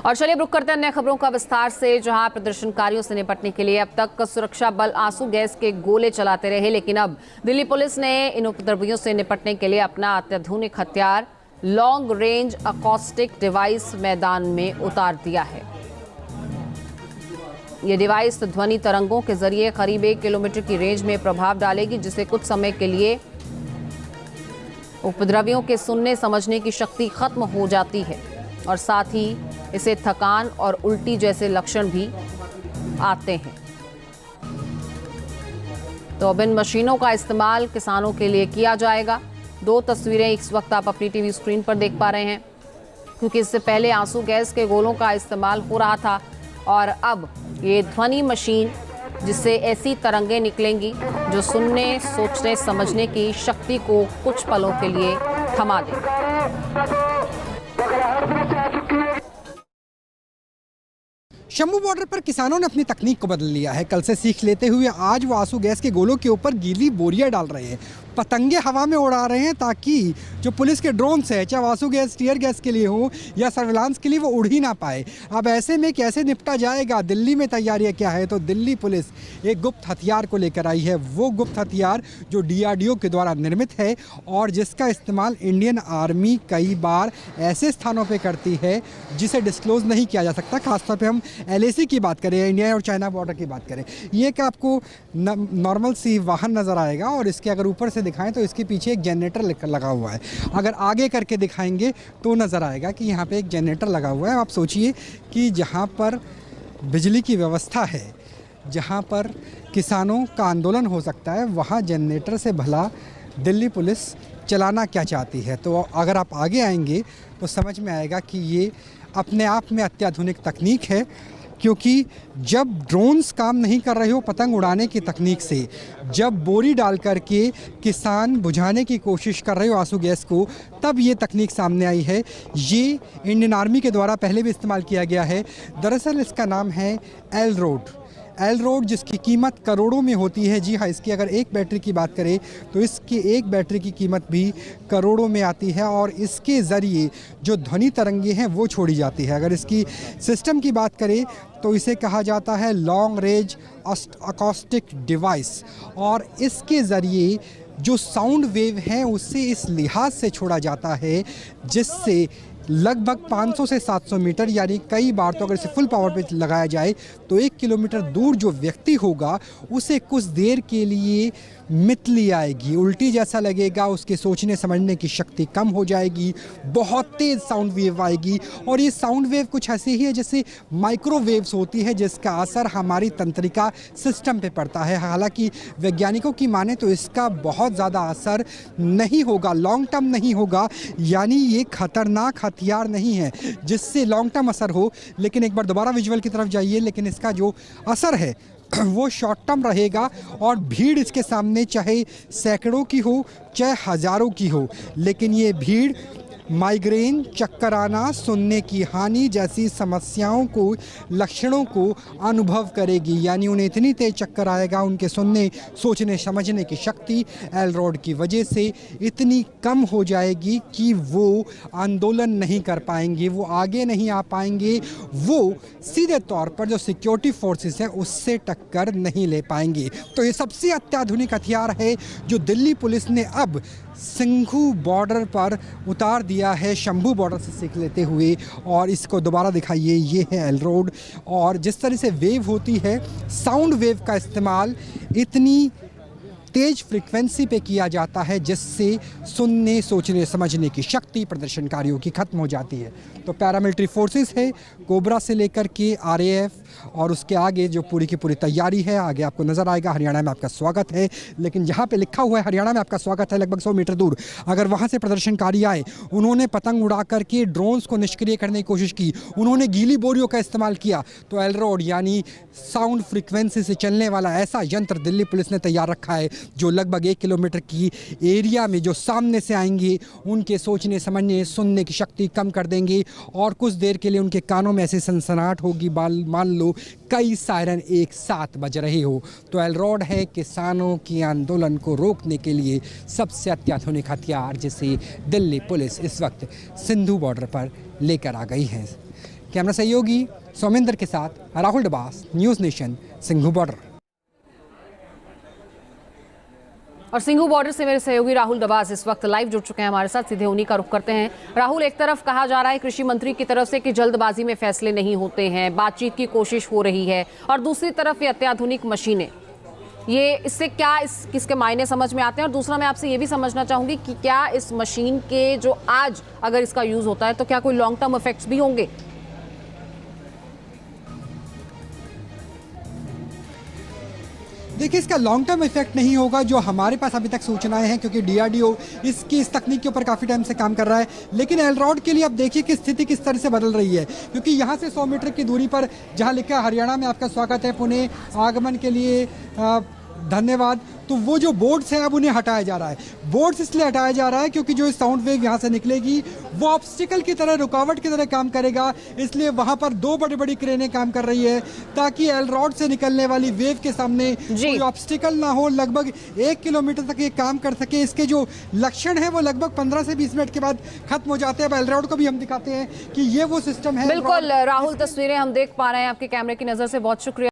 और चलिए रुक करते हैं अन्य खबरों का विस्तार से, जहां प्रदर्शनकारियों से निपटने के लिए अब तक सुरक्षा बल आंसू गैस के गोले चलाते रहे, लेकिन अब दिल्ली पुलिस ने इन उपद्रवियों से निपटने के लिए अपना अत्याधुनिक हथियार लॉन्ग रेंज अकॉस्टिक डिवाइस मैदान में उतार दिया है। ये डिवाइस ध्वनि तरंगों के जरिए करीब 1 किलोमीटर की रेंज में प्रभाव डालेगी, जिससे कुछ समय के लिए उपद्रवियों के सुनने समझने की शक्ति खत्म हो जाती है और साथ ही इसे थकान और उल्टी जैसे लक्षण भी आते हैं। तो अब इन मशीनों का इस्तेमाल किसानों के लिए किया जाएगा। 2 तस्वीरें इस वक्त आप अपनी टीवी स्क्रीन पर देख पा रहे हैं, क्योंकि इससे पहले आंसू गैस के गोलों का इस्तेमाल हो रहा था और अब ये ध्वनि मशीन, जिससे ऐसी तरंगें निकलेंगी जो सुनने, सोचने, समझने की शक्ति को कुछ पलों के लिए थमा देगी। शंभू बॉर्डर पर किसानों ने अपनी तकनीक को बदल लिया है। कल से सीख लेते हुए आज वो आंसू गैस के गोलों के ऊपर गीली बोरियां डाल रहे हैं, पतंगे हवा में उड़ा रहे हैं, ताकि जो पुलिस के ड्रोन है, चाहे आंसू गैस टीयर गैस के लिए हो या सर्विलांस के लिए, वो उड़ ही ना पाए। अब ऐसे में कैसे निपटा जाएगा, दिल्ली में तैयारियां क्या है? तो दिल्ली पुलिस एक गुप्त हथियार को लेकर आई है। वो गुप्त हथियार जो DRDO के द्वारा निर्मित है और जिसका इस्तेमाल इंडियन आर्मी कई बार ऐसे स्थानों पर करती है जिसे डिस्क्लोज नहीं किया जा सकता। खासतौर पर हम LAC की बात करें, इंडिया और चाइना बॉर्डर की बात करें, ये कि आपको नॉर्मल सी वाहन नज़र आएगा और इसके अगर ऊपर से दिखाएं तो इसके पीछे एक जनरेटर लगा हुआ है। अगर आगे करके दिखाएंगे तो नज़र आएगा कि यहाँ पे एक जनरेटर लगा हुआ है। आप सोचिए कि जहाँ पर बिजली की व्यवस्था है, जहाँ पर किसानों का आंदोलन हो सकता है, वहाँ जनरेटर से भला दिल्ली पुलिस चलाना क्या चाहती है। तो अगर आप आगे आएंगे तो समझ में आएगा कि ये अपने आप में अत्याधुनिक तकनीक है, क्योंकि जब ड्रोन्स काम नहीं कर रहे हो पतंग उड़ाने की तकनीक से, जब बोरी डाल करके किसान बुझाने की कोशिश कर रहे हो आंसू गैस को, तब ये तकनीक सामने आई है। ये इंडियन आर्मी के द्वारा पहले भी इस्तेमाल किया गया है। दरअसल इसका नाम है एल-रोड, जिसकी कीमत करोड़ों में होती है। जी हाँ, इसकी अगर एक बैटरी की बात करें तो इसकी एक बैटरी की कीमत भी करोड़ों में आती है और इसके ज़रिए जो ध्वनि तरंगे हैं वो छोड़ी जाती है। अगर इसकी सिस्टम की बात करें तो इसे कहा जाता है लॉन्ग रेंज अकॉस्टिक डिवाइस, और इसके ज़रिए जो साउंड वेव हैं उससे इस लिहाज से छोड़ा जाता है जिससे लगभग 500 से 700 मीटर, यानी कई बार तो अगर इसे फुल पावर पे लगाया जाए तो 1 किलोमीटर दूर जो व्यक्ति होगा उसे कुछ देर के लिए मितली आएगी, उल्टी जैसा लगेगा, उसके सोचने समझने की शक्ति कम हो जाएगी, बहुत तेज़ साउंड वेव आएगी। और ये साउंड वेव कुछ ऐसी ही है जैसे माइक्रोवेव्स होती है, जिसका असर हमारी तंत्रिका सिस्टम पे पड़ता है। हालांकि वैज्ञानिकों की माने तो इसका बहुत ज़्यादा असर नहीं होगा, लॉन्ग टर्म नहीं होगा, यानी ये खतरनाक हथियार नहीं है जिससे लॉन्ग टर्म असर हो। लेकिन एक बार दोबारा विजुअल की तरफ जाइए, लेकिन इसका जो असर है वो शॉर्ट टर्म रहेगा और भीड़ इसके सामने चाहे सैकड़ों की हो चाहे हज़ारों की हो, लेकिन ये भीड़ माइग्रेन, चक्कर आना, सुनने की हानि जैसी समस्याओं को, लक्षणों को अनुभव करेगी। यानी उन्हें इतनी तेज चक्कर आएगा, उनके सुनने, सोचने, समझने की शक्ति एल-रोड की वजह से इतनी कम हो जाएगी कि वो आंदोलन नहीं कर पाएंगे, वो आगे नहीं आ पाएंगे, वो सीधे तौर पर जो सिक्योरिटी फोर्सेस हैं उससे टक्कर नहीं ले पाएंगे। तो ये सबसे अत्याधुनिक हथियार है जो दिल्ली पुलिस ने अब सिंघू बॉर्डर पर उतार दिया है, शंभू बॉर्डर से सीख लेते हुए। और इसको दोबारा दिखाइए, ये है एल-रोड, और जिस तरह से वेव होती है, साउंड वेव का इस्तेमाल इतनी तेज फ्रीक्वेंसी पे किया जाता है जिससे सुनने, सोचने, समझने की शक्ति प्रदर्शनकारियों की खत्म हो जाती है। तो पैरामिलिट्री फोर्सेस है, कोबरा से लेकर के RAF और उसके आगे जो पूरी की पूरी तैयारी है, आगे आपको नज़र आएगा। हरियाणा में आपका स्वागत है, लेकिन जहाँ पे लिखा हुआ है हरियाणा में आपका स्वागत है, लगभग 100 मीटर दूर अगर वहाँ से प्रदर्शनकारी आए, उन्होंने पतंग उड़ा करके ड्रोन्स को निष्क्रिय करने की कोशिश की, उन्होंने गीली बोरियों का इस्तेमाल किया, तो एल-रोड यानी साउंड फ्रीक्वेंसी से चलने वाला ऐसा यंत्र दिल्ली पुलिस ने तैयार रखा है जो लगभग 1 किलोमीटर की एरिया में जो सामने से आएंगे उनके सोचने, समझने, सुनने की शक्ति कम कर देंगे और कुछ देर के लिए उनके कानों में ऐसी सनसनाहट होगी, मान लो कई सायरन एक साथ बज रहे हो। तो एल-रोड है किसानों के आंदोलन को रोकने के लिए सबसे अत्याधुनिक हथियार जिसे दिल्ली पुलिस इस वक्त सिंधु बॉर्डर पर लेकर आ गई है। कैमरा सहयोगी सौमेंद्र के साथ Rahul Dabas, news nation, Singhu border. और सिंघू बॉर्डर से मेरे सहयोगी राहुल दबास इस वक्त लाइव जुड़ चुके हैं हमारे साथ, सीधे उन्हीं का रुख करते हैं। राहुल, एक तरफ कहा जा रहा है कृषि मंत्री की तरफ से कि जल्दबाजी में फैसले नहीं होते हैं, बातचीत की कोशिश हो रही है, और दूसरी तरफ ये अत्याधुनिक मशीनें, ये इससे क्या किसके मायने समझ में आते हैं? और दूसरा मैं आपसे ये भी समझना चाहूंगी कि क्या इस मशीन के जो आज अगर इसका यूज होता है तो क्या कोई लॉन्ग टर्म इफेक्ट्स भी होंगे? देखिए, इसका लॉन्ग टर्म इफेक्ट नहीं होगा जो हमारे पास अभी तक सूचनाएं हैं, क्योंकि डीआरडीओ इस तकनीक के ऊपर काफ़ी टाइम से काम कर रहा है। लेकिन एलरॉड के लिए अब देखिए कि स्थिति किस तरह से बदल रही है, क्योंकि यहाँ से 100 मीटर की दूरी पर जहाँ लिखा है हरियाणा में आपका स्वागत है, पुणे आगमन के लिए धन्यवाद, तो वो जो बोर्ड्स हैं अब उन्हें हटाया जा रहा है। बोर्ड्स इसलिए हटाया जा रहा है क्योंकि जो साउंड वेव यहाँ से निकलेगी वो ऑब्स्टिकल की तरह, रुकावट की तरह काम करेगा, इसलिए वहाँ पर 2 बड़ी बड़ी क्रेनें काम कर रही है ताकि एलरॉड से निकलने वाली वेव के सामने कोई ऑब्स्टिकल ना हो। लगभग 1 किलोमीटर तक ये काम कर सके। इसके जो लक्षण है वो लगभग 15 से 20 मिनट के बाद खत्म हो जाते हैं। अब एलरॉड को भी हम दिखाते हैं कि ये वो सिस्टम है। बिल्कुल राहुल, तस्वीरें हम देख पा रहे हैं आपके कैमरे की नजर से, बहुत शुक्रिया।